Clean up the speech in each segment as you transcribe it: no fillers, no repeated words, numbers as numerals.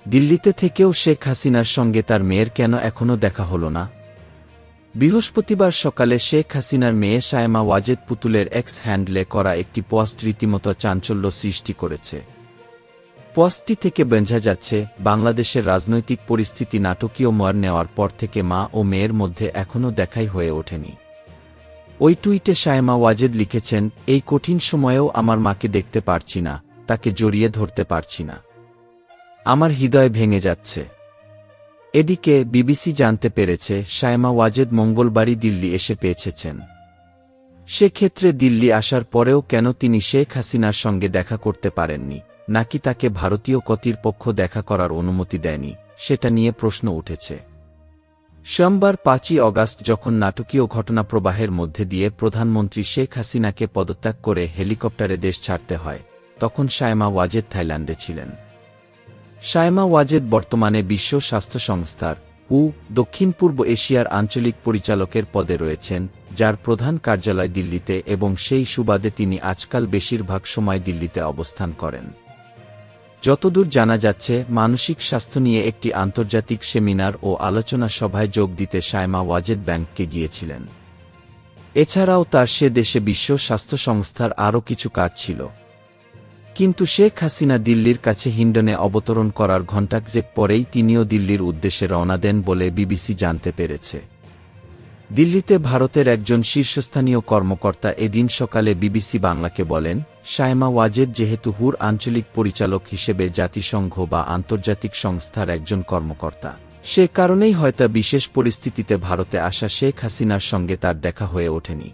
দিল্লিতে থেকেও শেখ হাসিনার সঙ্গে তার মেয়ের কেন এখনও দেখা হল না? বৃহস্পতিবার সকালে শেখ হাসিনার মেয়ে শায়মা ওয়াজেদ পুতুলের এক্স হ্যান্ডলে করা একটি পোস্ট রীতিমতো চাঞ্চল্য সৃষ্টি করেছে। পোস্টটি থেকে বোঝা যাচ্ছে, বাংলাদেশের রাজনৈতিক পরিস্থিতি নাটকীয় মোড় নেওয়ার পর থেকে মা ও মেয়ের মধ্যে এখনও দেখাই হয়ে ওঠেনি। ওই টুইটে শায়মা ওয়াজেদ লিখেছেন, এই কঠিন সময়েও আমার মাকে দেখতে পারছি না, তাকে জড়িয়ে ধরতে পারছি না। আমার হৃদয় ভেঙে যাচ্ছে। এদিকে বিবিসি জানতে পেরেছে, শায়মা ওয়াজেদ মঙ্গলবারই দিল্লি এসে পৌঁছেছেন। সেক্ষেত্রে দিল্লি আসার পরেও কেন তিনি শেখ হাসিনার সঙ্গে দেখা করতে পারেননি, নাকি তাকে ভারতীয় কর্তৃপক্ষ দেখা করার অনুমতি দেয়নি, সেটা নিয়ে প্রশ্ন উঠেছে। সোমবার ৫ই অগাস্ট যখন নাটকীয় ঘটনাপ্রবাহের মধ্যে দিয়ে প্রধানমন্ত্রী শেখ হাসিনাকে পদত্যাগ করে হেলিকপ্টারে দেশ ছাড়তে হয়, তখন শায়মা ওয়াজেদ থাইল্যান্ডে ছিলেন। শায়মা ওয়াজেদ বর্তমানে বিশ্ব স্বাস্থ্য সংস্থার দক্ষিণ পূর্ব এশিয়ার আঞ্চলিক পরিচালকের পদে রয়েছেন, যার প্রধান কার্যালয় দিল্লিতে, এবং সেই সুবাদে তিনি আজকাল বেশিরভাগ সময় দিল্লিতে অবস্থান করেন। যতদূর জানা যাচ্ছে, মানসিক স্বাস্থ্য নিয়ে একটি আন্তর্জাতিক সেমিনার ও আলোচনা সভায় যোগ দিতে শায়মা ওয়াজেদ ব্যাংককে গিয়েছিলেন। এছাড়াও তার সে দেশে বিশ্ব স্বাস্থ্য সংস্থার আরও কিছু কাজ ছিল। কিন্তু শেখ হাসিনা দিল্লির কাছে হিন্ডনে অবতরণ করার ঘণ্টাখানেক পরেই তিনিও দিল্লির উদ্দেশ্যে রওনা দেন বলে বিবিসি জানতে পেরেছে। দিল্লিতে ভারতের একজন শীর্ষস্থানীয় কর্মকর্তা এদিন সকালে বিবিসি বাংলাকে বলেন, শায়মা ওয়াজেদ যেহেতু আঞ্চলিক পরিচালক হিসেবে জাতিসংঘ বা আন্তর্জাতিক সংস্থার একজন কর্মকর্তা, সে কারণেই হয়তো বিশেষ পরিস্থিতিতে ভারতে আসা শেখ হাসিনার সঙ্গে তার দেখা হয়ে ওঠেনি।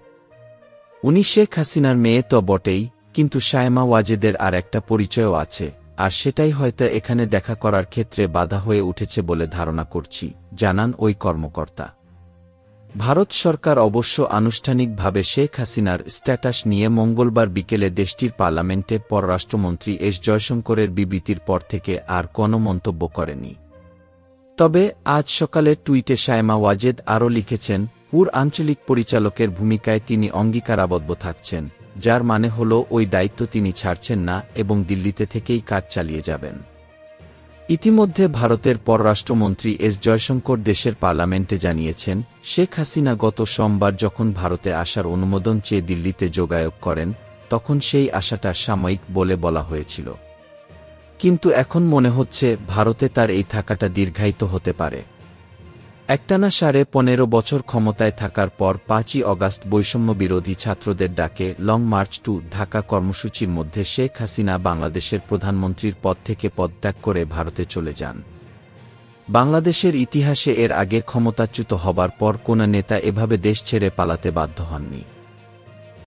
উনি শেখ হাসিনার মেয়ে তো বটেই, কিন্তু শায়মা ওয়াজেদের আর একটা পরিচয়ও আছে, আর সেটাই হয়তো এখানে দেখা করার ক্ষেত্রে বাধা হয়ে উঠেছে বলে ধারণা করছি, জানান ওই কর্মকর্তা। ভারত সরকার অবশ্য আনুষ্ঠানিকভাবে শেখ হাসিনার স্ট্যাটাস নিয়ে মঙ্গলবার বিকেলে দেশটির পার্লামেন্টে পররাষ্ট্রমন্ত্রী এস জয়শঙ্করের বিবৃতির পর থেকে আর কোনো মন্তব্য করেনি। তবে আজ সকালের টুইটে শায়মা ওয়াজেদ আরও লিখেছেন, আঞ্চলিক পরিচালকের ভূমিকায় তিনি অঙ্গীকারাবদ্ধ থাকছেন, যার মানে হল ওই দায়িত্ব তিনি ছাড়ছেন না এবং দিল্লিতে থেকেই কাজ চালিয়ে যাবেন। ইতিমধ্যে ভারতের পররাষ্ট্রমন্ত্রী এস জয়শঙ্কর দেশের পার্লামেন্টে জানিয়েছেন, শেখ হাসিনা গত সোমবার যখন ভারতে আসার অনুমোদন চেয়ে দিল্লিতে যোগাযোগ করেন, তখন সেই আশাটা সাময়িক বলে বলা হয়েছিল। কিন্তু এখন মনে হচ্ছে ভারতে তার এই থাকাটা দীর্ঘায়িত হতে পারে। একটানা ১৫ বছর ক্ষমতায় থাকার পর ৫ই অগাস্ট বৈষম্য বিরোধী ছাত্রদের ডাকে লং মার্চ টু ঢাকা কর্মসূচির মধ্যে শেখ হাসিনা বাংলাদেশের প্রধানমন্ত্রীর পদ থেকে পদত্যাগ করে ভারতে চলে যান। বাংলাদেশের ইতিহাসে এর আগে ক্ষমতাচ্যুত হবার পর কোনো নেতা এভাবে দেশ ছেড়ে পালাতে বাধ্য হননি।